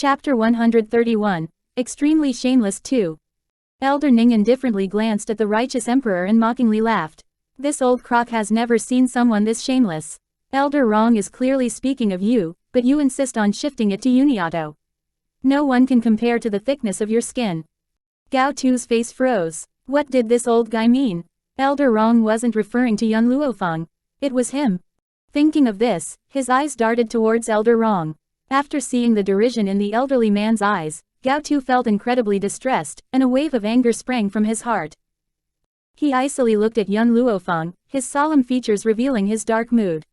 Chapter 131. Extremely Shameless 2. Elder Ning indifferently glanced at the righteous emperor and mockingly laughed. This old crock has never seen someone this shameless. Elder Rong is clearly speaking of you, but you insist on shifting it to Uniato. No one can compare to the thickness of your skin. Gao Tu's face froze. What did this old guy mean? Elder Rong wasn't referring to young Luo Feng. It was him. Thinking of this, his eyes darted towards Elder Rong. After seeing the derision in the elderly man's eyes, Gao Tu felt incredibly distressed, and a wave of anger sprang from his heart. He icily looked at young Luo Feng, his solemn features revealing his dark mood.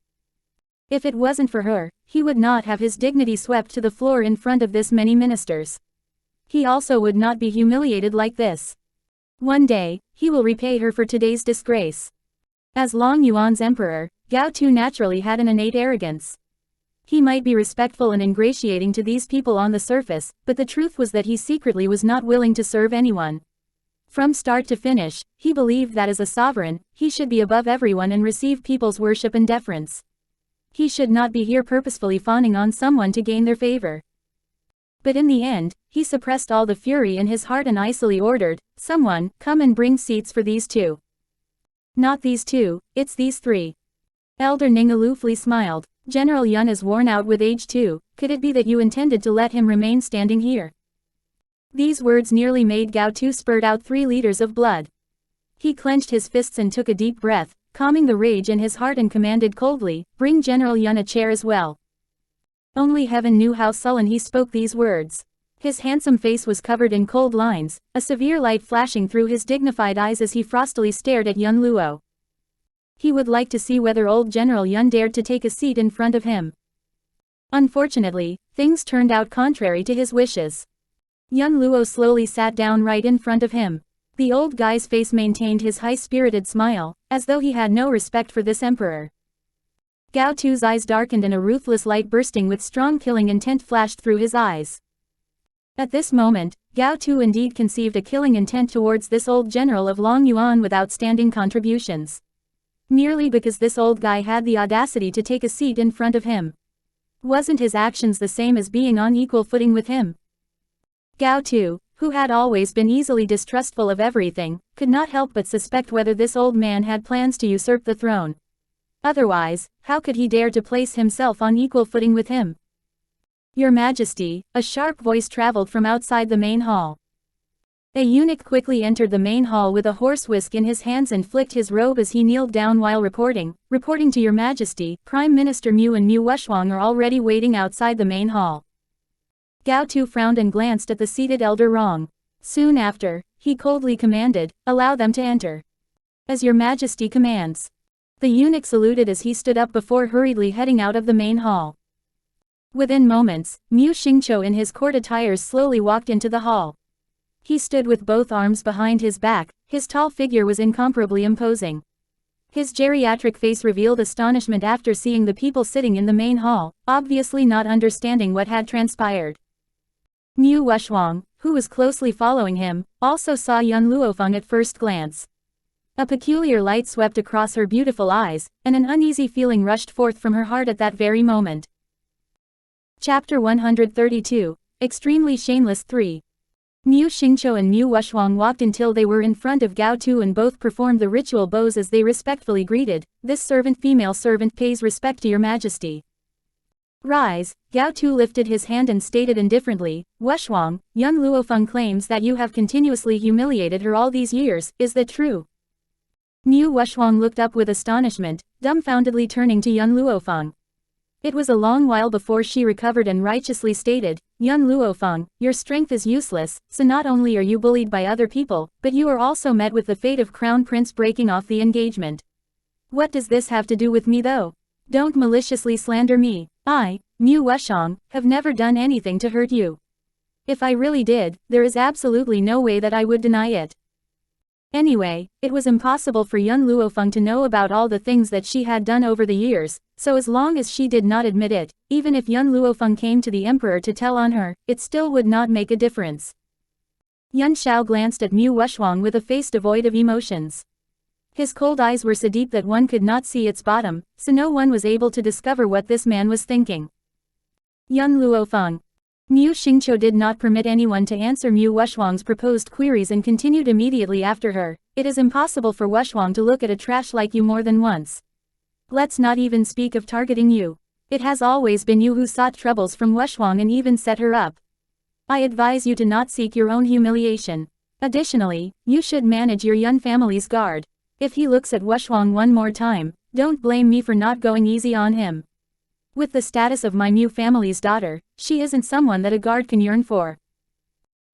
If it wasn't for her, he would not have his dignity swept to the floor in front of this many ministers. He also would not be humiliated like this. One day, he will repay her for today's disgrace. As Long Yuan's emperor, Gao Tu naturally had an innate arrogance. He might be respectful and ingratiating to these people on the surface, but the truth was that he secretly was not willing to serve anyone. From start to finish, he believed that as a sovereign, he should be above everyone and receive people's worship and deference. He should not be here purposefully fawning on someone to gain their favor. But in the end, he suppressed all the fury in his heart and icily ordered, "Someone, come and bring seats for these two." "Not these two, it's these three." Elder Ning aloofly smiled. "General Yun is worn out with age too, could it be that you intended to let him remain standing here?" These words nearly made Gao Tu spurt out 3 liters of blood. He clenched his fists and took a deep breath, calming the rage in his heart and commanded coldly, "Bring General Yun a chair as well." Only heaven knew how sullen he spoke these words. His handsome face was covered in cold lines, a severe light flashing through his dignified eyes as he frostily stared at young Luo. He would like to see whether old General Yun dared to take a seat in front of him. Unfortunately, things turned out contrary to his wishes. Young Luo slowly sat down right in front of him. The old guy's face maintained his high-spirited smile, as though he had no respect for this emperor. Gao Tu's eyes darkened and a ruthless light bursting with strong killing intent flashed through his eyes. At this moment, Gao Tu indeed conceived a killing intent towards this old general of Long Yuan with outstanding contributions. Merely because this old guy had the audacity to take a seat in front of him. Wasn't his actions the same as being on equal footing with him? Gao Tu, who had always been easily distrustful of everything, could not help but suspect whether this old man had plans to usurp the throne. Otherwise, how could he dare to place himself on equal footing with him? "Your Majesty," a sharp voice traveled from outside the main hall. A eunuch quickly entered the main hall with a horse whisk in his hands and flicked his robe as he kneeled down while reporting to Your Majesty, Prime Minister Mu and Mu Wushwang are already waiting outside the main hall. Gao Tu frowned and glanced at the seated Elder Rong. Soon after, he coldly commanded, "Allow them to enter." "As Your Majesty commands." The eunuch saluted as he stood up before hurriedly heading out of the main hall. Within moments, Mu Xingqiu in his court attires slowly walked into the hall. He stood with both arms behind his back, his tall figure was incomparably imposing. His geriatric face revealed astonishment after seeing the people sitting in the main hall, obviously not understanding what had transpired. Mu Wushwang, who was closely following him, also saw young Luo Feng at first glance. A peculiar light swept across her beautiful eyes, and an uneasy feeling rushed forth from her heart at that very moment. Chapter 132. Extremely Shameless 3. Mu Xingqiu and Mu Wushwang walked until they were in front of Gao Tu and both performed the ritual bows as they respectfully greeted, "This female servant pays respect to Your Majesty." "Rise." Gao Tu lifted his hand and stated indifferently, "Wushwang, young Luo Feng claims that you have continuously humiliated her all these years, is that true?" Mu Wushwang looked up with astonishment, dumbfoundedly turning to young Luo Feng. It was a long while before she recovered and righteously stated, "Young Luo Feng, your strength is useless, so not only are you bullied by other people, but you are also met with the fate of Crown Prince breaking off the engagement. What does this have to do with me though? Don't maliciously slander me. I, Mu Wushang, have never done anything to hurt you. If I really did, there is absolutely no way that I would deny it." Anyway, it was impossible for young Luo Feng to know about all the things that she had done over the years, so as long as she did not admit it, even if young Luo Feng came to the emperor to tell on her, it still would not make a difference. Yun Xiao glanced at Mu Wushwang with a face devoid of emotions. His cold eyes were so deep that one could not see its bottom, so no one was able to discover what this man was thinking. Young Luo Feng. Mu Xingqiu did not permit anyone to answer Mu Wuxuang's proposed queries and continued immediately after her. It is impossible for Wuxuang to look at a trash like you more than once. Let's not even speak of targeting you. It has always been you who sought troubles from Wuxuang and even set her up. I advise you to not seek your own humiliation. Additionally, you should manage your Yun family's guard. If he looks at Wuxuang one more time, don't blame me for not going easy on him. With the status of my Mu family's daughter, she isn't someone that a guard can yearn for.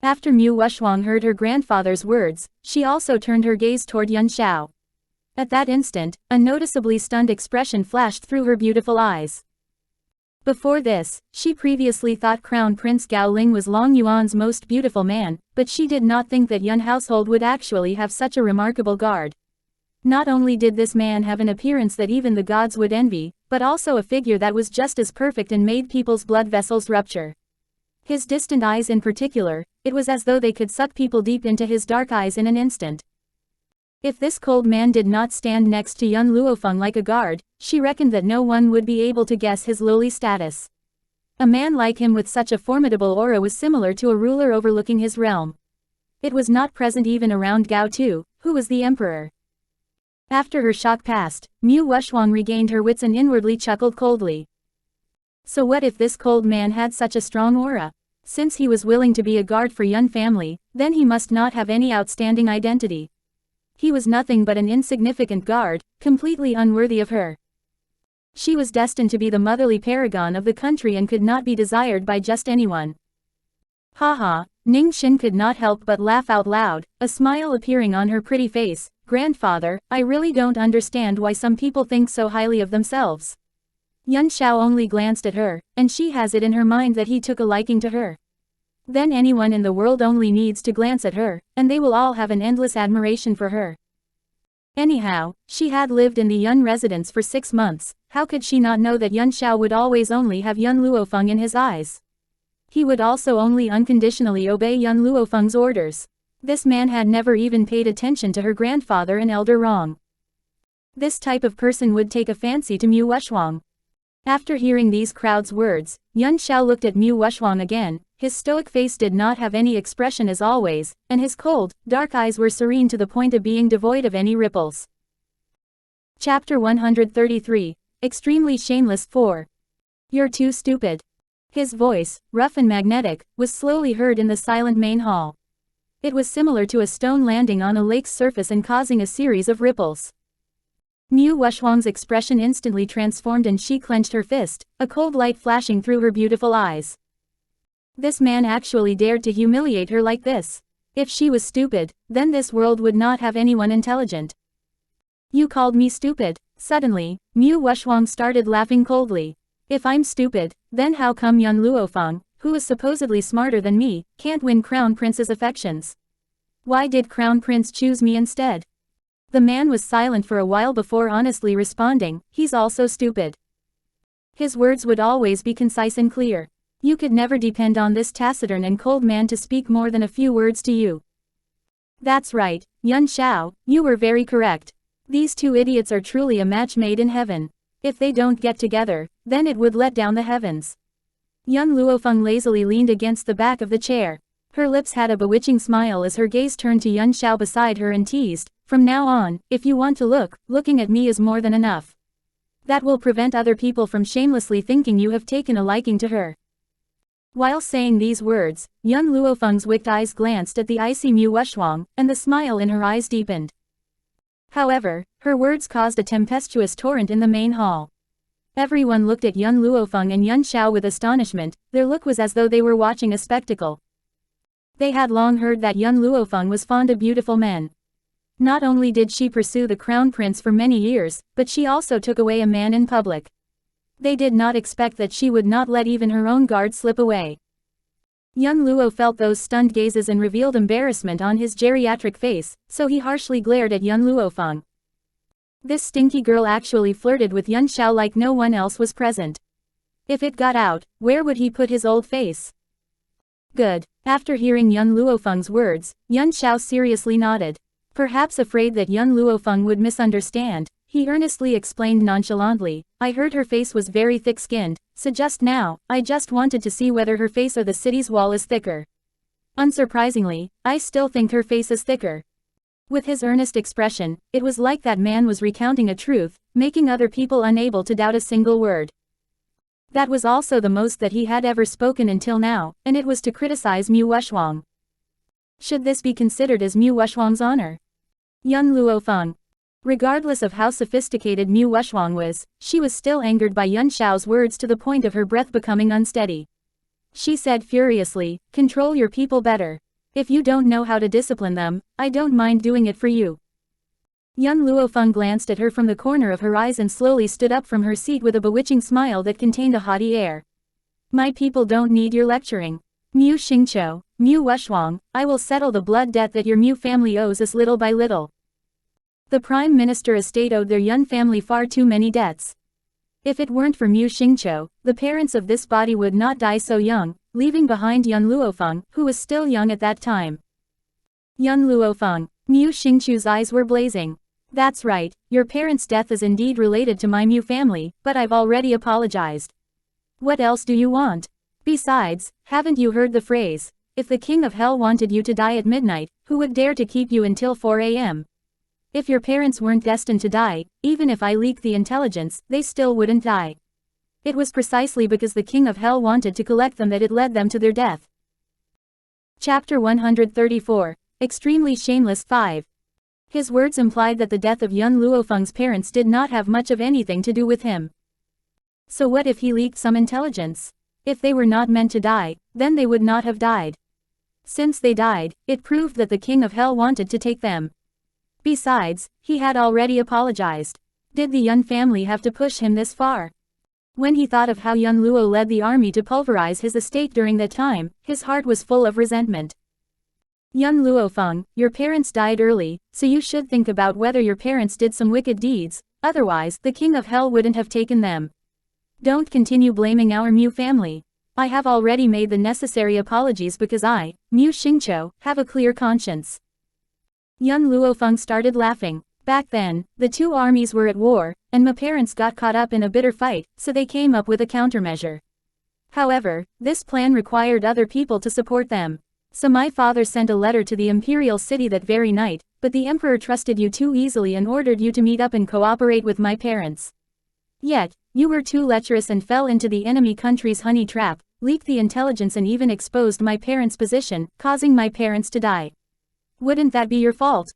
After Mu Wuxuang heard her grandfather's words, she also turned her gaze toward Yun Xiao. At that instant, a noticeably stunned expression flashed through her beautiful eyes. Before this, she previously thought Crown Prince Gao Ling was Long Yuan's most beautiful man, but she did not think that Yun household would actually have such a remarkable guard. Not only did this man have an appearance that even the gods would envy, but also a figure that was just as perfect and made people's blood vessels rupture. His distant eyes in particular, it was as though they could suck people deep into his dark eyes in an instant. If this cold man did not stand next to Yun Luofeng like a guard, she reckoned that no one would be able to guess his lowly status. A man like him with such a formidable aura was similar to a ruler overlooking his realm. It was not present even around Gao Tu, who was the emperor. After her shock passed, Mu Wuxuang regained her wits and inwardly chuckled coldly. So what if this cold man had such a strong aura? Since he was willing to be a guard for Yun family, then he must not have any outstanding identity. He was nothing but an insignificant guard, completely unworthy of her. She was destined to be the motherly paragon of the country and could not be desired by just anyone. Haha, Ning Xin could not help but laugh out loud, a smile appearing on her pretty face. Grandfather, I really don't understand why some people think so highly of themselves. Yun Xiao only glanced at her, and she has it in her mind that he took a liking to her. Then anyone in the world only needs to glance at her, and they will all have an endless admiration for her. Anyhow, she had lived in the Yun residence for 6 months, how could she not know that Yun Xiao would always only have Yun Luofeng in his eyes? He would also only unconditionally obey Yun Luofeng's orders. This man had never even paid attention to her grandfather and elder Rong. This type of person would take a fancy to Mu Wuxuang. After hearing these crowd's words, Yun Xiao looked at Mu Wuxuang again. His stoic face did not have any expression as always, and his cold, dark eyes were serene to the point of being devoid of any ripples. Chapter 133, Extremely Shameless 4. You're too stupid. His voice, rough and magnetic, was slowly heard in the silent main hall. It was similar to a stone landing on a lake's surface and causing a series of ripples. Mu Wuxuang's expression instantly transformed and she clenched her fist, a cold light flashing through her beautiful eyes. This man actually dared to humiliate her like this. If she was stupid, then this world would not have anyone intelligent. You called me stupid? Suddenly, Mu Wuxuang started laughing coldly. If I'm stupid, then how come Yun Luofeng, who is supposedly smarter than me, can't win Crown Prince's affections? Why did Crown Prince choose me instead? The man was silent for a while before honestly responding, he's also stupid. His words would always be concise and clear. You could never depend on this taciturn and cold man to speak more than a few words to you. That's right, Yun Xiao, you were very correct. These two idiots are truly a match made in heaven. If they don't get together, then it would let down the heavens. Yun Luofeng lazily leaned against the back of the chair. Her lips had a bewitching smile as her gaze turned to Yun Xiao beside her and teased, from now on, if you want to look, looking at me is more than enough. That will prevent other people from shamelessly thinking you have taken a liking to her. While saying these words, Yun Luofeng's wicked eyes glanced at the icy Mu Wuxuang, and the smile in her eyes deepened. However, her words caused a tempestuous torrent in the main hall. Everyone looked at Yun Luofeng and Yun Xiao with astonishment, their look was as though they were watching a spectacle. They had long heard that Yun Luofeng was fond of beautiful men. Not only did she pursue the crown prince for many years, but she also took away a man in public. They did not expect that she would not let even her own guard slip away. Yun Luo felt those stunned gazes and revealed embarrassment on his geriatric face, so he harshly glared at Yun Luofeng. This stinky girl actually flirted with Yun Xiao like no one else was present. If it got out, where would he put his old face? Good. After hearing Yun Luofeng's words, Yun Xiao seriously nodded. Perhaps afraid that Yun Luofeng would misunderstand, he earnestly explained nonchalantly, I heard her face was very thick-skinned, so just now, I just wanted to see whether her face or the city's wall is thicker. Unsurprisingly, I still think her face is thicker. With his earnest expression, it was like that man was recounting a truth, making other people unable to doubt a single word. That was also the most that he had ever spoken until now, and it was to criticize Mu Wuxuang. Should this be considered as Mu Wuxuang's honor? Yun Luo Feng. Regardless of how sophisticated Mu Wuxuang was, she was still angered by Yun Xiao's words to the point of her breath becoming unsteady. She said furiously, "Control your people better. If you don't know how to discipline them, I don't mind doing it for you." Yun Luo Feng glanced at her from the corner of her eyes and slowly stood up from her seat with a bewitching smile that contained a haughty air. "My people don't need your lecturing. Mu Xingqiu, Mu Wuxuang, I will settle the blood debt that your Mu family owes us little by little." The Prime Minister estate owed their Yun family far too many debts. If it weren't for Mu Xingqiu, the parents of this body would not die so young, leaving behind Yun Luofeng, who was still young at that time. Yun Luofeng. Mu Xingqiu's eyes were blazing. "That's right, your parents' death is indeed related to my Mu family, but I've already apologized. What else do you want? Besides, haven't you heard the phrase, if the King of Hell wanted you to die at midnight, who would dare to keep you until 4 a.m.? If your parents weren't destined to die, even if I leaked the intelligence, they still wouldn't die. It was precisely because the King of Hell wanted to collect them that it led them to their death." Chapter 134. Extremely Shameless 5. His words implied that the death of Yun Luofeng's parents did not have much of anything to do with him. So what if he leaked some intelligence? If they were not meant to die, then they would not have died. Since they died, it proved that the King of Hell wanted to take them. Besides, he had already apologized. Did the Yun family have to push him this far? When he thought of how Yun Luo led the army to pulverize his estate during that time, his heart was full of resentment. "Yun Luofeng, your parents died early, so you should think about whether your parents did some wicked deeds, otherwise the King of Hell wouldn't have taken them. Don't continue blaming our Mu family. I have already made the necessary apologies because I, Mu Xingqiu, have a clear conscience." Yun Luofeng started laughing. Back then, the two armies were at war, and my parents got caught up in a bitter fight, so they came up with a countermeasure. However, this plan required other people to support them. So my father sent a letter to the imperial city that very night, but the emperor trusted you too easily and ordered you to meet up and cooperate with my parents. Yet, you were too lecherous and fell into the enemy country's honey trap, leaked the intelligence and even exposed my parents' position, causing my parents to die. Wouldn't that be your fault?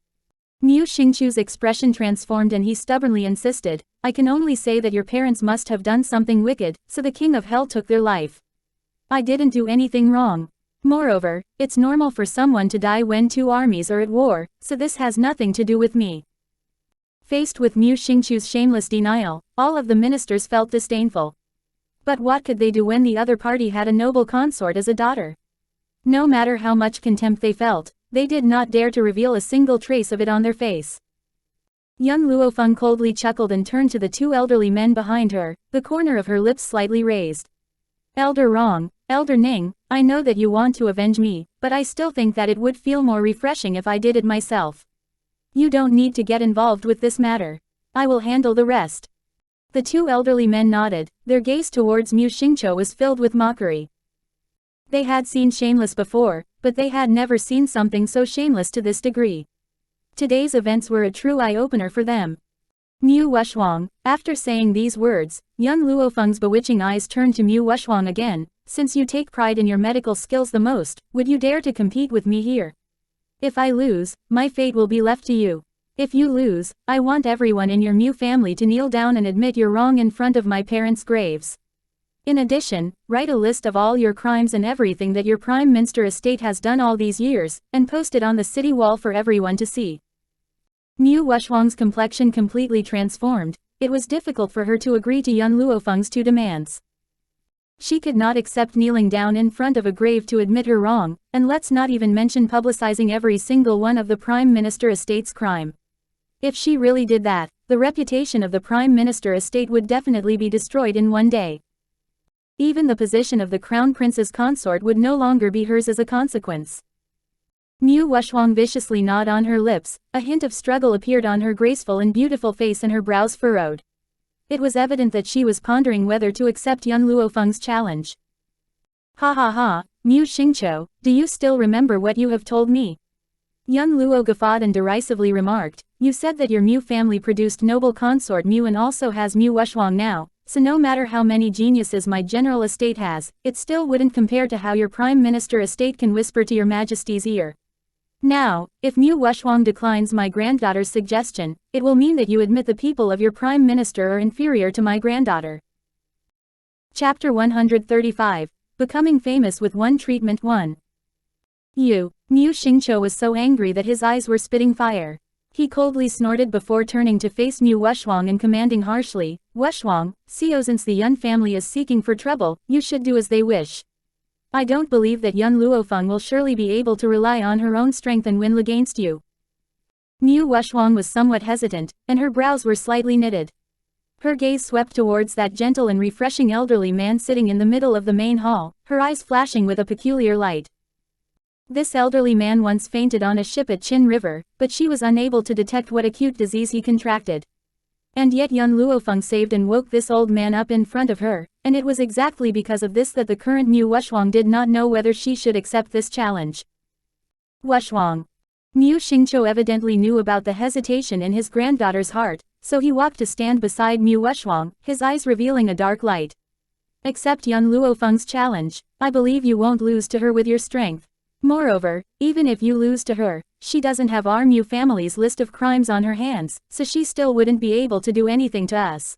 Mu Xingqiu's expression transformed and he stubbornly insisted, "I can only say that your parents must have done something wicked, so the King of Hell took their life. I didn't do anything wrong. Moreover, it's normal for someone to die when two armies are at war, so this has nothing to do with me." Faced with Mu Xingqiu's shameless denial, all of the ministers felt disdainful. But what could they do when the other party had a noble consort as a daughter? No matter how much contempt they felt, they did not dare to reveal a single trace of it on their face. Yun Luofeng coldly chuckled and turned to the two elderly men behind her, the corner of her lips slightly raised. "Elder Rong, Elder Ning, I know that you want to avenge me, but I still think that it would feel more refreshing if I did it myself. You don't need to get involved with this matter. I will handle the rest." The two elderly men nodded, their gaze towards Mu Xingqiu was filled with mockery. They had seen shameless before, but they had never seen something so shameless to this degree. Today's events were a true eye-opener for them. Mu Wuxuang, after saying these words, Yun Luofeng's bewitching eyes turned to Mu Wuxuang again. "Since you take pride in your medical skills the most, would you dare to compete with me here? If I lose, my fate will be left to you. If you lose, I want everyone in your Mu family to kneel down and admit you're wrong in front of my parents' graves. In addition, write a list of all your crimes and everything that your Prime Minister estate has done all these years, and post it on the city wall for everyone to see." Mu Wuxuang's complexion completely transformed. It was difficult for her to agree to Yun Luofeng's two demands. She could not accept kneeling down in front of a grave to admit her wrong, and let's not even mention publicizing every single one of the Prime Minister estate's crime. If she really did that, the reputation of the Prime Minister estate would definitely be destroyed in one day. Even the position of the Crown Prince's consort would no longer be hers as a consequence. Mu Wuxuang viciously gnawed on her lips, a hint of struggle appeared on her graceful and beautiful face and her brows furrowed. It was evident that she was pondering whether to accept Yun Luo Feng's challenge. Ha ha ha, Mu Xingqiu, do you still remember what you have told me? Yun Luo guffawed and derisively remarked, you said that your Mu family produced noble consort Mu and also has Mu Wuxuang now, so no matter how many geniuses my general estate has, it still wouldn't compare to how your prime minister estate can whisper to your majesty's ear. Now, if Mu Wuxuang declines my granddaughter's suggestion, it will mean that you admit the people of your prime minister are inferior to my granddaughter. Chapter 135, Becoming Famous with One Treatment 1. Mu Xingqiu was so angry that his eyes were spitting fire. He coldly snorted before turning to face Mu Wuxuang and commanding harshly, Wuxuang, since the Yun family is seeking for trouble, you should do as they wish. I don't believe that Yun Luofeng will surely be able to rely on her own strength and win against you. Mu Wuxuang was somewhat hesitant, and her brows were slightly knitted. Her gaze swept towards that gentle and refreshing elderly man sitting in the middle of the main hall, her eyes flashing with a peculiar light. This elderly man once fainted on a ship at Qin River, but she was unable to detect what acute disease he contracted. And yet Yun Luofeng saved and woke this old man up in front of her, and it was exactly because of this that the current Mu Wuxuang did not know whether she should accept this challenge. Wuxuang. Mu Xingqiu evidently knew about the hesitation in his granddaughter's heart, so he walked to stand beside Mu Wuxuang, his eyes revealing a dark light. Accept Yun Luofeng's challenge. I believe you won't lose to her with your strength. Moreover, even if you lose to her, she doesn't have our Mu family's list of crimes on her hands, so she still wouldn't be able to do anything to us.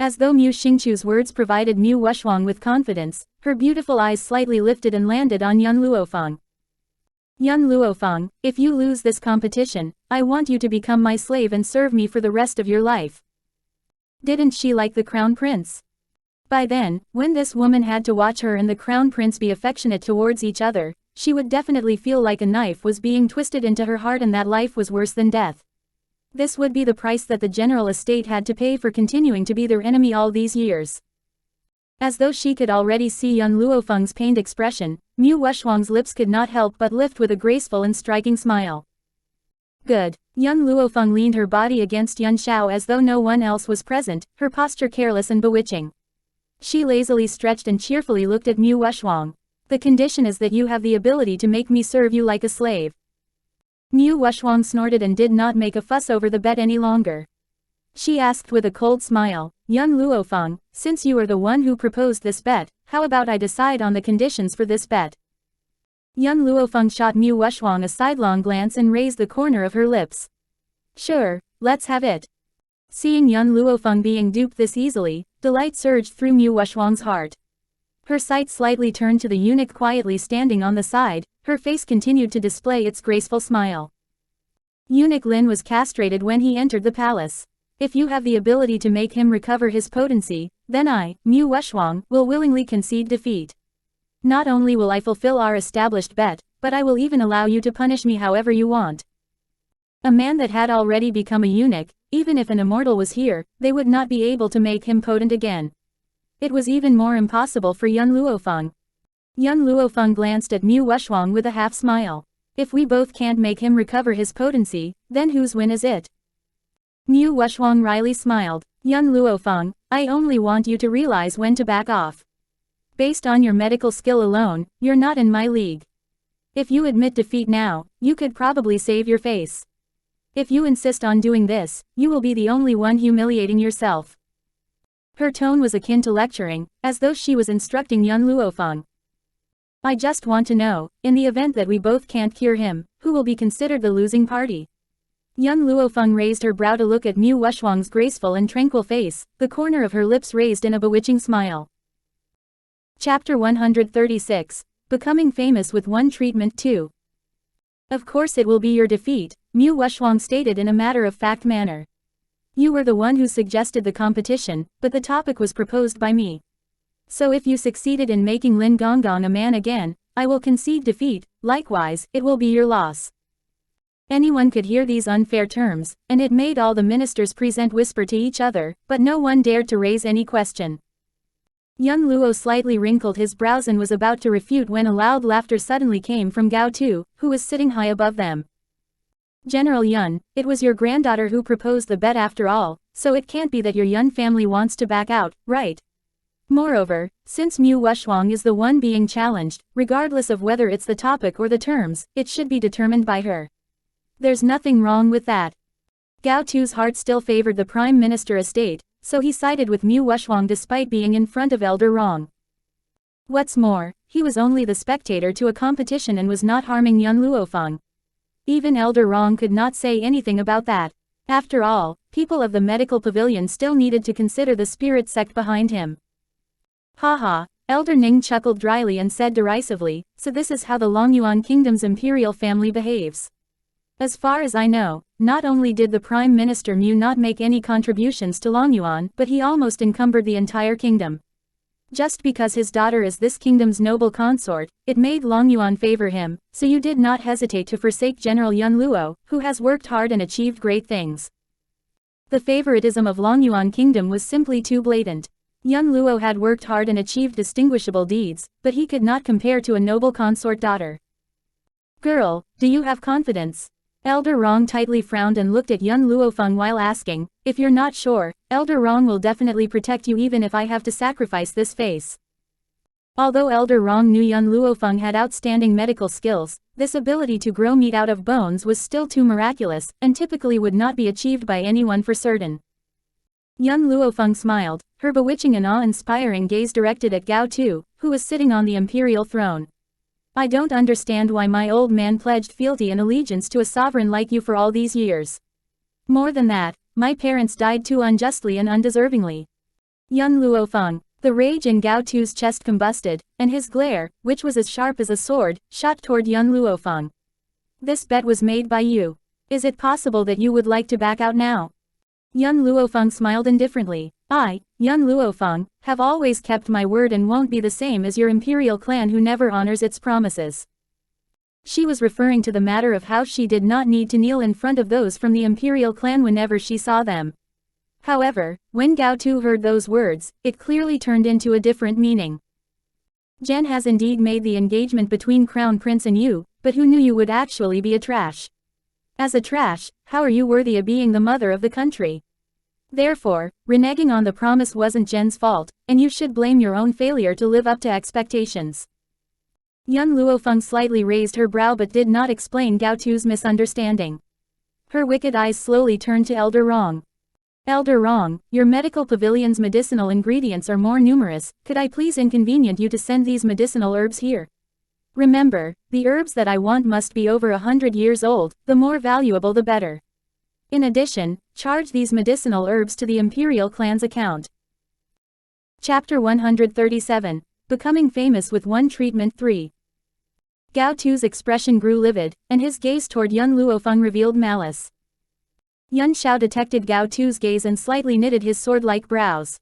As though Mu Xingqiu's words provided Mu Wuxuang with confidence, her beautiful eyes slightly lifted and landed on Yun Luofeng. Yun Luofeng, if you lose this competition, I want you to become my slave and serve me for the rest of your life. Didn't she like the crown prince? By then, when this woman had to watch her and the crown prince be affectionate towards each other, she would definitely feel like a knife was being twisted into her heart and that life was worse than death. This would be the price that the general estate had to pay for continuing to be their enemy all these years. As though she could already see Yun Luofeng's pained expression, Mu Wuxuang's lips could not help but lift with a graceful and striking smile. Good. Yun Luofeng leaned her body against Yun Xiao as though no one else was present, her posture careless and bewitching. She lazily stretched and cheerfully looked at Mu Wuxuang. The condition is that you have the ability to make me serve you like a slave. Mu Wuxuang snorted and did not make a fuss over the bet any longer. She asked with a cold smile, Yun Luofeng, since you are the one who proposed this bet, how about I decide on the conditions for this bet? Yun Luofeng shot Mu Wuxuang a sidelong glance and raised the corner of her lips. Sure, let's have it. Seeing Yun Luofeng being duped this easily, delight surged through Mu Wuxuang's heart. Her sight slightly turned to the eunuch quietly standing on the side, her face continued to display its graceful smile. Eunuch Lin was castrated when he entered the palace. If you have the ability to make him recover his potency, then I, Mu Wuxuang, will willingly concede defeat. Not only will I fulfill our established bet, but I will even allow you to punish me however you want. A man that had already become a eunuch, even if an immortal was here, they would not be able to make him potent again. It was even more impossible for Yun Luofeng. Yun Luofeng glanced at Mu Wuxuang with a half smile. If we both can't make him recover his potency, then whose win is it? Mu Wuxuang wryly smiled. Yun Luofeng, I only want you to realize when to back off. Based on your medical skill alone, you're not in my league. If you admit defeat now, you could probably save your face. If you insist on doing this, you will be the only one humiliating yourself. Her tone was akin to lecturing, as though she was instructing Yun Luofeng. I just want to know, in the event that we both can't cure him, who will be considered the losing party? Yun Luofeng raised her brow to look at Mu Wuxuang's graceful and tranquil face, the corner of her lips raised in a bewitching smile. Chapter 136, Becoming Famous with One Treatment 2. Of course it will be your defeat, Mu Wuxuang stated in a matter-of-fact manner. You were the one who suggested the competition, but the topic was proposed by me. So if you succeeded in making Lin Gonggong a man again, I will concede defeat, likewise, it will be your loss. Anyone could hear these unfair terms, and it made all the ministers present whisper to each other, but no one dared to raise any question. Yun Luo slightly wrinkled his brows and was about to refute when a loud laughter suddenly came from Gao Tu, who was sitting high above them. General Yun, it was your granddaughter who proposed the bet after all, So it can't be that your Yun family wants to back out, right? Moreover, since Mu Wuxuang is the one being challenged, regardless of whether it's the topic or the terms, it should be determined by her. There's nothing wrong with that. Gao Tu's heart still favored the Prime Minister estate, so he sided with Mu Wuxuang despite being in front of Elder Rong. What's more, he was only the spectator to a competition and was not harming Yun Luo Feng. Even Elder Rong could not say anything about that. After all, people of the medical pavilion still needed to consider the spirit sect behind him. Haha, Elder Ning chuckled dryly and said derisively, so this is how the Longyuan Kingdom's imperial family behaves. As far as I know, not only did the Prime Minister Mu not make any contributions to Longyuan, but he almost encumbered the entire kingdom. Just because his daughter is this kingdom's noble consort, it made Longyuan favor him, so you did not hesitate to forsake General Yun Luo, who has worked hard and achieved great things. The favoritism of Longyuan Kingdom was simply too blatant. Yun Luo had worked hard and achieved distinguishable deeds, but he could not compare to a noble consort daughter. Girl, do you have confidence? Elder Rong tightly frowned and looked at Yun Luo Feng while asking, if you're not sure, Elder Rong will definitely protect you even if I have to sacrifice this face. Although Elder Rong knew Yun Luo Feng had outstanding medical skills, this ability to grow meat out of bones was still too miraculous, and typically would not be achieved by anyone for certain. Yun Luo Feng smiled, her bewitching and awe-inspiring gaze directed at Gao Tu, who was sitting on the imperial throne. I don't understand why my old man pledged fealty and allegiance to a sovereign like you for all these years. More than that, my parents died too unjustly and undeservingly. Yun Luo Feng. The rage in Gao Tu's chest combusted, and his glare, which was as sharp as a sword, shot toward Yun Luo Feng. This bet was made by you. Is it possible that you would like to back out now? Yun Luo Feng smiled indifferently. I, Yun Luo Feng, have always kept my word and won't be the same as your imperial clan who never honors its promises. She was referring to the matter of how she did not need to kneel in front of those from the imperial clan whenever she saw them. However, when Gao Tu heard those words, it clearly turned into a different meaning. Jen has indeed made the engagement between Crown Prince and you, but who knew you would actually be a trash? As a trash, how are you worthy of being the mother of the country? Therefore, reneging on the promise wasn't Jen's fault, and you should blame your own failure to live up to expectations. Yun Luo Feng slightly raised her brow but did not explain Gao Tu's misunderstanding. Her wicked eyes slowly turned to Elder Rong. Elder Rong, your medical pavilion's medicinal ingredients are more numerous, could I please inconvenient you to send these medicinal herbs here? Remember, the herbs that I want must be over 100 years old, the more valuable the better. In addition, charge these medicinal herbs to the imperial clan's account. Chapter 137, Becoming Famous with One Treatment 3. Gao Tu's expression grew livid, and his gaze toward Yun Luo Feng revealed malice. Yun Xiao detected Gao Tu's gaze and slightly knitted his sword-like brows.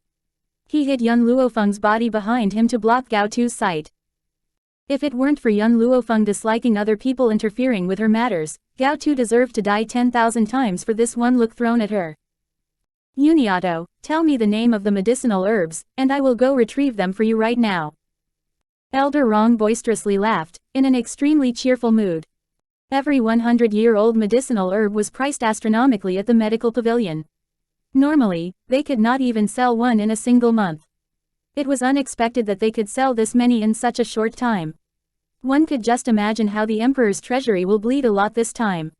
He hid Yun Luo Feng's body behind him to block Gao Tu's sight. If it weren't for Yun Luo Feng disliking other people interfering with her matters, Gao Tu deserved to die 10,000 times for this one look thrown at her. Uniato, tell me the name of the medicinal herbs, and I will go retrieve them for you right now. Elder Rong boisterously laughed, in an extremely cheerful mood. Every 100-year-old medicinal herb was priced astronomically at the medical pavilion. Normally, they could not even sell one in a single month. It was unexpected that they could sell this many in such a short time. One could just imagine how the Emperor's treasury will bleed a lot this time.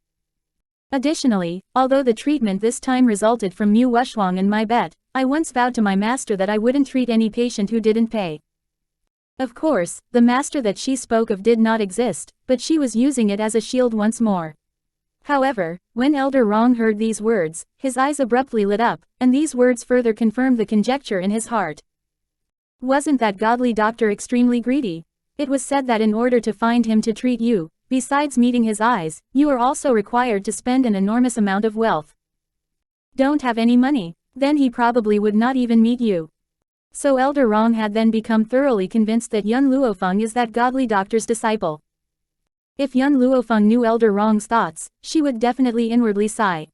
Additionally, although the treatment this time resulted from Mu Wuxuang and my bet, I once vowed to my master that I wouldn't treat any patient who didn't pay. Of course, the master that she spoke of did not exist, but she was using it as a shield once more. However, when Elder Rong heard these words, his eyes abruptly lit up, and these words further confirmed the conjecture in his heart. Wasn't that godly doctor extremely greedy? It was said that in order to find him to treat you, besides meeting his eyes, you are also required to spend an enormous amount of wealth. Don't have any money? Then he probably would not even meet you. So Elder Rong had then become thoroughly convinced that Yun Luo Feng is that godly doctor's disciple. If Yun Luo Feng knew Elder Rong's thoughts, she would definitely inwardly sigh.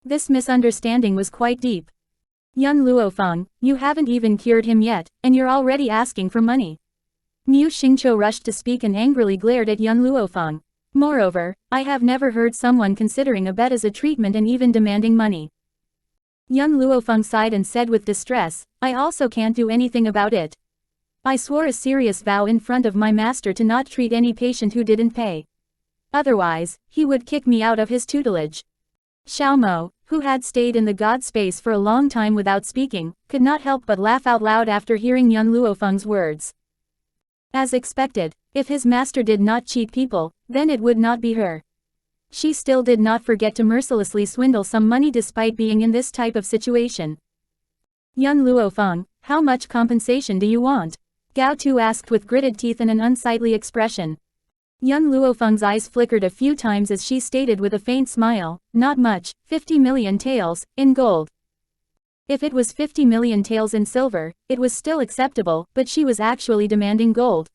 This misunderstanding was quite deep. Yun Luo Feng, you haven't even cured him yet, and you're already asking for money. Mu Xingqiu rushed to speak and angrily glared at Yun Luo Feng. Moreover, I have never heard someone considering a bet as a treatment and even demanding money. Young Luo Feng sighed and said with distress, I also can't do anything about it. I swore a serious vow in front of my master to not treat any patient who didn't pay. Otherwise, he would kick me out of his tutelage. Xiao Mo, who had stayed in the god space for a long time without speaking, could not help but laugh out loud after hearing young Luo Feng's words. As expected, if his master did not cheat people, then it would not be her. She still did not forget to mercilessly swindle some money despite being in this type of situation. Young Luo Feng, how much compensation do you want? Gao Tu asked with gritted teeth and an unsightly expression. Young Luo Feng's eyes flickered a few times as she stated with a faint smile, not much, 50 million taels, in gold. If it was 50 million taels in silver, it was still acceptable, but she was actually demanding gold.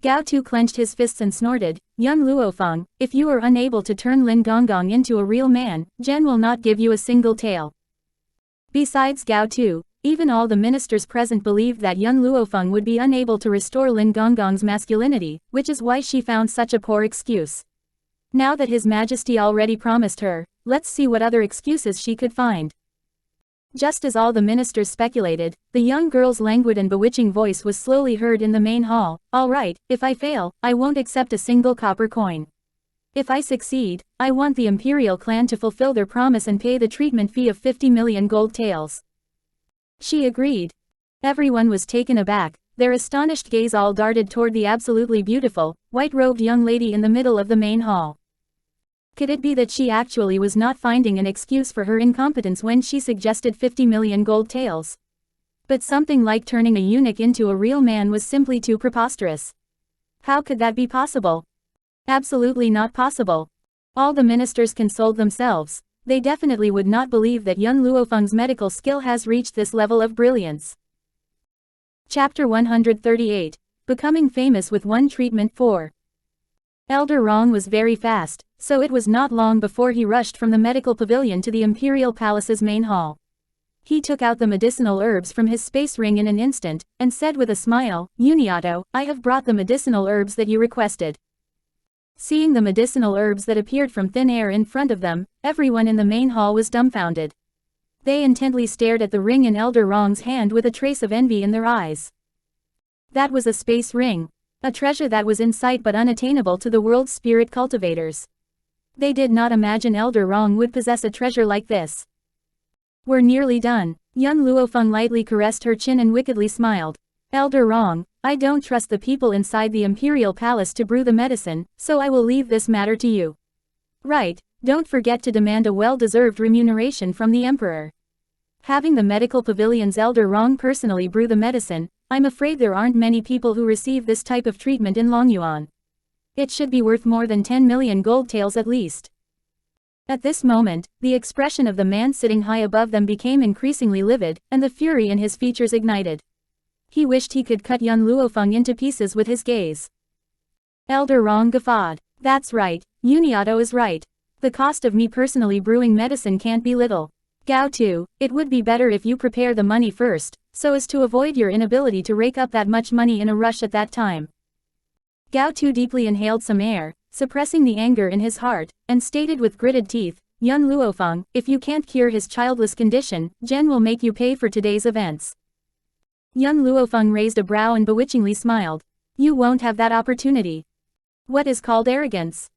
Gao Tu clenched his fists and snorted, Young Luo Feng, if you are unable to turn Lin Gonggong into a real man, Zhen will not give you a single tael. Besides Gao Tu, even all the ministers present believed that young Luo Feng would be unable to restore Lin Gonggong's masculinity, which is why she found such a poor excuse. Now that His Majesty already promised her, let's see what other excuses she could find. Just as all the ministers speculated, the young girl's languid and bewitching voice was slowly heard in the main hall. All right, if I fail, I won't accept a single copper coin. If I succeed, I want the imperial clan to fulfill their promise and pay the treatment fee of 50 million gold taels. She agreed. Everyone was taken aback, their astonished gaze all darted toward the absolutely beautiful, white-robed young lady in the middle of the main hall. Could it be that she actually was not finding an excuse for her incompetence when she suggested 50 million gold taels? But something like turning a eunuch into a real man was simply too preposterous. How could that be possible? Absolutely not possible. All the ministers consoled themselves. They definitely would not believe that young Luo Feng's medical skill has reached this level of brilliance. Chapter 138. Becoming famous with one treatment. 4. Elder Rong was very fast, so it was not long before he rushed from the medical pavilion to the imperial palace's main hall. He took out the medicinal herbs from his space ring in an instant, and said with a smile, Uniato, I have brought the medicinal herbs that you requested. Seeing the medicinal herbs that appeared from thin air in front of them, everyone in the main hall was dumbfounded. They intently stared at the ring in Elder Rong's hand with a trace of envy in their eyes. That was a space ring. A treasure that was in sight but unattainable to the world's spirit cultivators. They did not imagine Elder Rong would possess a treasure like this. We're nearly done. Young Luo Feng lightly caressed her chin and wickedly smiled. Elder Rong, I don't trust the people inside the imperial palace to brew the medicine, so I will leave this matter to you. Right, don't forget to demand a well-deserved remuneration from the emperor. Having the medical pavilion's Elder Rong personally brew the medicine, I'm afraid there aren't many people who receive this type of treatment in Longyuan. It should be worth more than 10 million gold taels at least. At this moment, the expression of the man sitting high above them became increasingly livid, and the fury in his features ignited. He wished he could cut young Luo Feng into pieces with his gaze. Elder Rong guffawed. That's right, Uniato is right. The cost of me personally brewing medicine can't be little. Gao Tu, it would be better if you prepare the money first, so as to avoid your inability to rake up that much money in a rush at that time. Gao Tu deeply inhaled some air, suppressing the anger in his heart, and stated with gritted teeth, Young Luo Feng, if you can't cure his childless condition, Zhen will make you pay for today's events. Young Luo Feng raised a brow and bewitchingly smiled. You won't have that opportunity. What is called arrogance?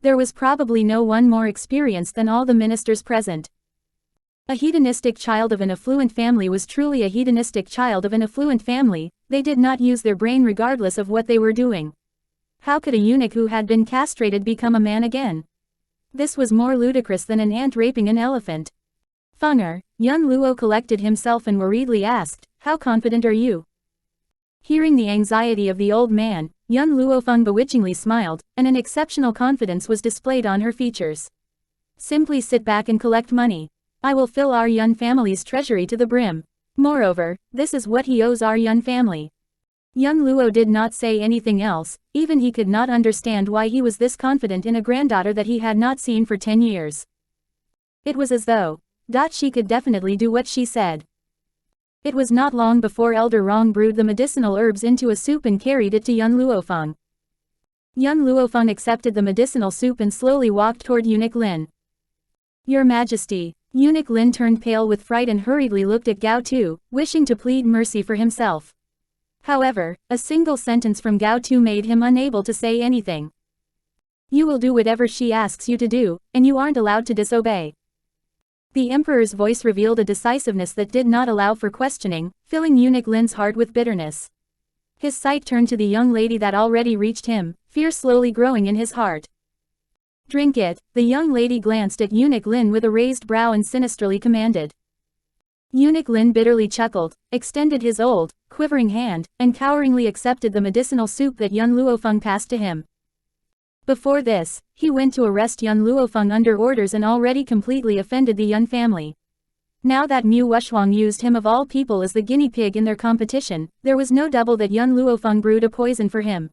There was probably no one more experienced than all the ministers present. A hedonistic child of an affluent family was truly a hedonistic child of an affluent family. They did not use their brain regardless of what they were doing. How could a eunuch who had been castrated become a man again? This was more ludicrous than an ant raping an elephant. Fenger, young Luo collected himself and worriedly asked, how confident are you? Hearing the anxiety of the old man, young Luo Feng bewitchingly smiled, and an exceptional confidence was displayed on her features. Simply sit back and collect money. I will fill our Yun family's treasury to the brim. Moreover, this is what he owes our Yun family. Young Luo did not say anything else, even he could not understand why he was this confident in a granddaughter that he had not seen for 10 years. It was as though, she could definitely do what she said. It was not long before Elder Rong brewed the medicinal herbs into a soup and carried it to young Luo Feng. Young Luo Feng accepted the medicinal soup and slowly walked toward Eunuch Lin. Your Majesty, Eunuch Lin turned pale with fright and hurriedly looked at Gao Tu, wishing to plead mercy for himself. However, a single sentence from Gao Tu made him unable to say anything. You will do whatever she asks you to do, and you aren't allowed to disobey. The emperor's voice revealed a decisiveness that did not allow for questioning, filling Eunuch Lin's heart with bitterness. His sight turned to the young lady that already reached him, fear slowly growing in his heart. Drink it, the young lady glanced at Eunuch Lin with a raised brow and sinisterly commanded. Eunuch Lin bitterly chuckled, extended his old, quivering hand, and coweringly accepted the medicinal soup that Yun Luofeng passed to him. Before this, he went to arrest Yun Luofeng under orders and already completely offended the Yun family. Now that Mu Wuxuang used him of all people as the guinea pig in their competition, there was no doubt that Yun Luofeng brewed a poison for him.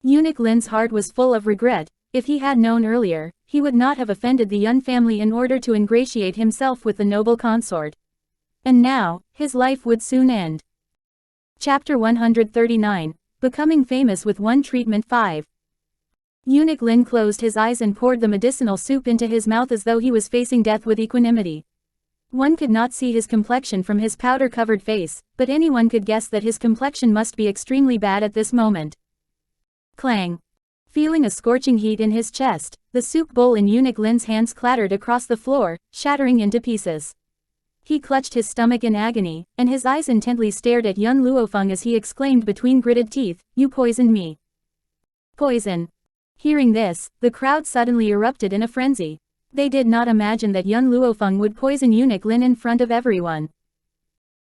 Eunuch Lin's heart was full of regret. If he had known earlier, he would not have offended the Yun family in order to ingratiate himself with the noble consort. And now, his life would soon end. Chapter 139, Becoming Famous with One Treatment 5. Eunuch Lin closed his eyes and poured the medicinal soup into his mouth as though he was facing death with equanimity. One could not see his complexion from his powder-covered face, but anyone could guess that his complexion must be extremely bad at this moment. Clang. Feeling a scorching heat in his chest, the soup bowl in Eunuch Lin's hands clattered across the floor, shattering into pieces. He clutched his stomach in agony, and his eyes intently stared at Yun Luofeng as he exclaimed between gritted teeth, "You poisoned me." Poison. Hearing this, the crowd suddenly erupted in a frenzy. They did not imagine that Yun Luofeng would poison Eunuch Lin in front of everyone.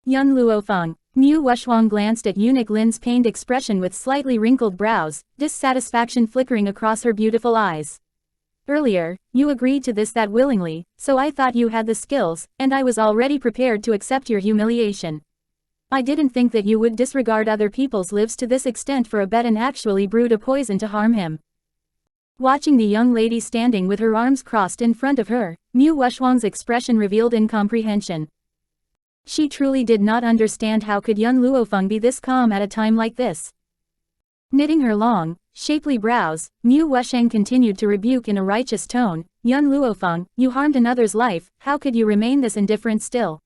Yun Luofeng. Mu Wuxuang glanced at Eunuch Lin's pained expression with slightly wrinkled brows, dissatisfaction flickering across her beautiful eyes. Earlier, you agreed to this that willingly, so I thought you had the skills, and I was already prepared to accept your humiliation. I didn't think that you would disregard other people's lives to this extent for a bet and actually brewed a poison to harm him. Watching the young lady standing with her arms crossed in front of her, Mu Wuxuang's expression revealed incomprehension. She truly did not understand how could Yun Luofeng be this calm at a time like this. Knitting her long, shapely brows, Mu Wuxuang continued to rebuke in a righteous tone, Yun Luofeng, you harmed another's life, how could you remain this indifferent still?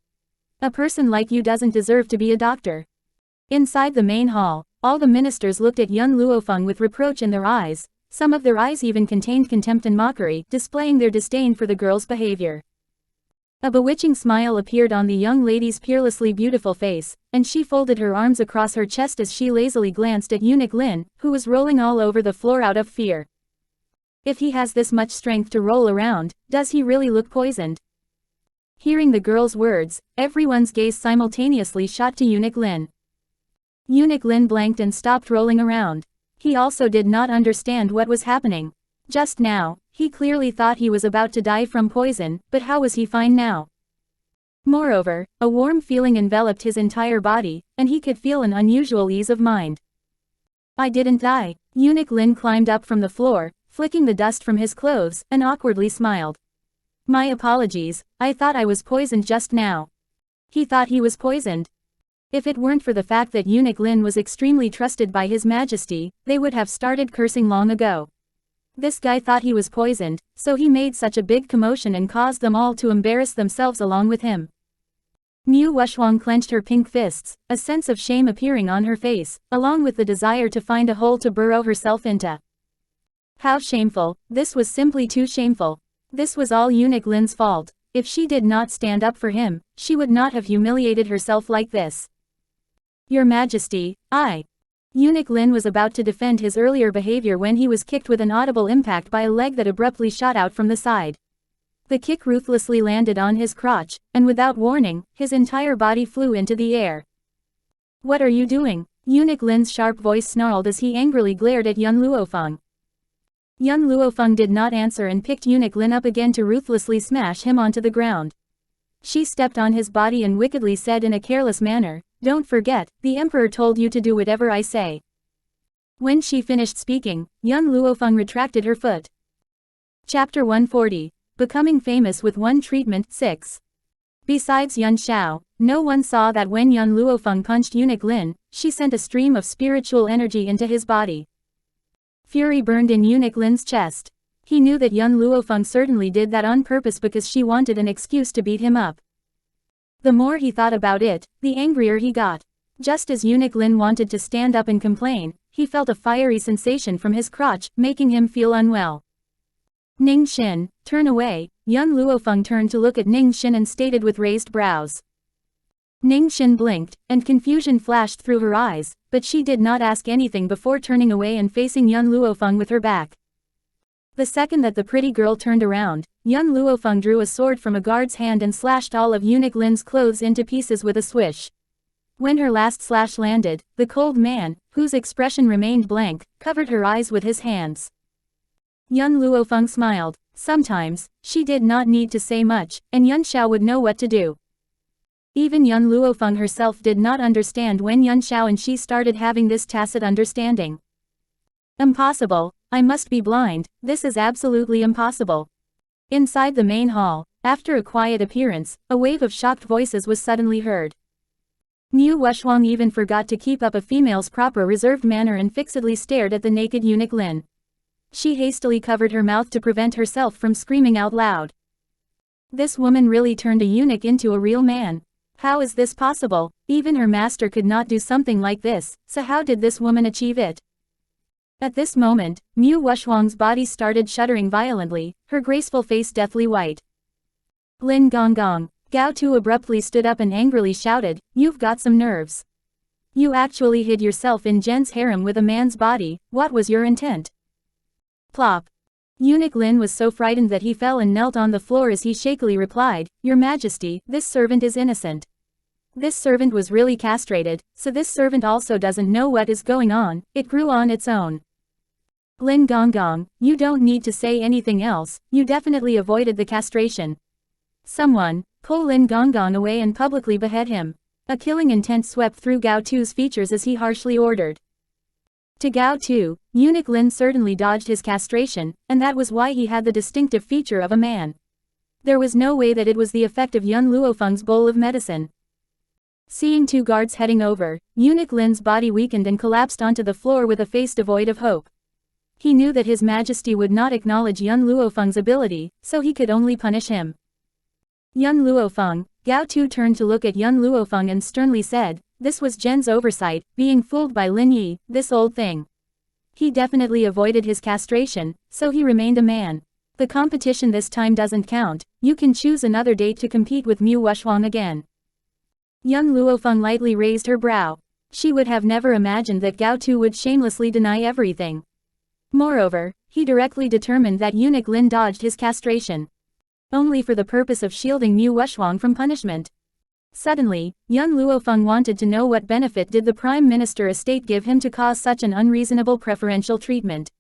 A person like you doesn't deserve to be a doctor. Inside the main hall, all the ministers looked at Yun Luofeng with reproach in their eyes. Some of their eyes even contained contempt and mockery, displaying their disdain for the girl's behavior. A bewitching smile appeared on the young lady's peerlessly beautiful face, and she folded her arms across her chest as she lazily glanced at Eunuch Lin, who was rolling all over the floor out of fear. If he has this much strength to roll around, does he really look poisoned? Hearing the girl's words, everyone's gaze simultaneously shot to Eunuch Lin. Eunuch Lin blanked and stopped rolling around. He also did not understand what was happening. Just now, he clearly thought he was about to die from poison, but how was he fine now? Moreover, a warm feeling enveloped his entire body, and he could feel an unusual ease of mind. I didn't die. Eunuch Lin climbed up from the floor, flicking the dust from his clothes, and awkwardly smiled. My apologies, I thought I was poisoned just now. He thought he was poisoned. If it weren't for the fact that Eunuch Lin was extremely trusted by His Majesty, they would have started cursing long ago. This guy thought he was poisoned, so he made such a big commotion and caused them all to embarrass themselves along with him. Mu Wuxuang clenched her pink fists, a sense of shame appearing on her face, along with the desire to find a hole to burrow herself into. How shameful, this was simply too shameful. This was all Eunuch Lin's fault. If she did not stand up for him, she would not have humiliated herself like this. Your Majesty, Eunuch Lin was about to defend his earlier behavior when he was kicked with an audible impact by a leg that abruptly shot out from the side. The kick ruthlessly landed on his crotch, and without warning, his entire body flew into the air. What are you doing? Eunuch Lin's sharp voice snarled as he angrily glared at Yun Luofeng. Yun Luofeng did not answer and picked Eunuch Lin up again to ruthlessly smash him onto the ground. She stepped on his body and wickedly said in a careless manner, "Don't forget, the Emperor told you to do whatever I say." When she finished speaking, Yun Luofeng retracted her foot. Chapter 140, Becoming Famous with One Treatment 6. Besides Yun Xiao, no one saw that when Yun Luofeng punched Eunuch Lin, she sent a stream of spiritual energy into his body. Fury burned in Eunuch Lin's chest. He knew that young Luo Feng certainly did that on purpose because she wanted an excuse to beat him up. The more he thought about it, the angrier he got. Just as eunuch Lin wanted to stand up and complain, he felt a fiery sensation from his crotch, making him feel unwell. Ning Xin, turn away. Young Luo Feng turned to look at Ning Xin and stated with raised brows. Ning Xin blinked, and confusion flashed through her eyes, but she did not ask anything before turning away and facing young Luo Feng with her back. The second that the pretty girl turned around, young Luo Feng drew a sword from a guard's hand and slashed all of eunuch Lin's clothes into pieces with a swish. When her last slash landed, the cold man, whose expression remained blank, covered her eyes with his hands. Young Luo Feng smiled. Sometimes, she did not need to say much, and Yun Xiao would know what to do. Even young Luo Feng herself did not understand when Yun Xiao and she started having this tacit understanding. Impossible, I must be blind, this is absolutely impossible. Inside the main hall, after a quiet appearance, a wave of shocked voices was suddenly heard. Mu Wuxuang even forgot to keep up a female's proper reserved manner and fixedly stared at the naked eunuch Lin. She hastily covered her mouth to prevent herself from screaming out loud. This woman really turned a eunuch into a real man. How is this possible? Even her master could not do something like this, so how did this woman achieve it? At this moment, Mu Wuxuang's body started shuddering violently, her graceful face deathly white. Lin Gonggong. Gao Tu abruptly stood up and angrily shouted, "You've got some nerves. You actually hid yourself in Jen's harem with a man's body, what was your intent?" Plop. Eunuch Lin was so frightened that he fell and knelt on the floor as he shakily replied, "Your Majesty, this servant is innocent. This servant was really castrated, so this servant also doesn't know what is going on, it grew on its own." Lin Gonggong, you don't need to say anything else, you definitely avoided the castration. Someone, pull Lin Gonggong away and publicly behead him. A killing intent swept through Gao Tu's features as he harshly ordered. To Gao Tu, eunuch Lin certainly dodged his castration, and that was why he had the distinctive feature of a man. There was no way that it was the effect of young Luo Feng's bowl of medicine. Seeing two guards heading over, eunuch Lin's body weakened and collapsed onto the floor with a face devoid of hope. He knew that His Majesty would not acknowledge young Luo Feng's ability, so he could only punish him. Young Luo Feng, Gao Tu turned to look at young Luo Feng and sternly said, "This was Jen's oversight, being fooled by Lin Yi, this old thing. He definitely avoided his castration, so he remained a man. The competition this time doesn't count, you can choose another date to compete with Mu Wuxuang again." Young Luo Feng lightly raised her brow. She would have never imagined that Gao Tu would shamelessly deny everything. Moreover, he directly determined that eunuch Lin dodged his castration only for the purpose of shielding Mu Wuxuang from punishment. Suddenly, young Luo Feng wanted to know what benefit did the Prime Minister estate give him to cause such an unreasonable preferential treatment.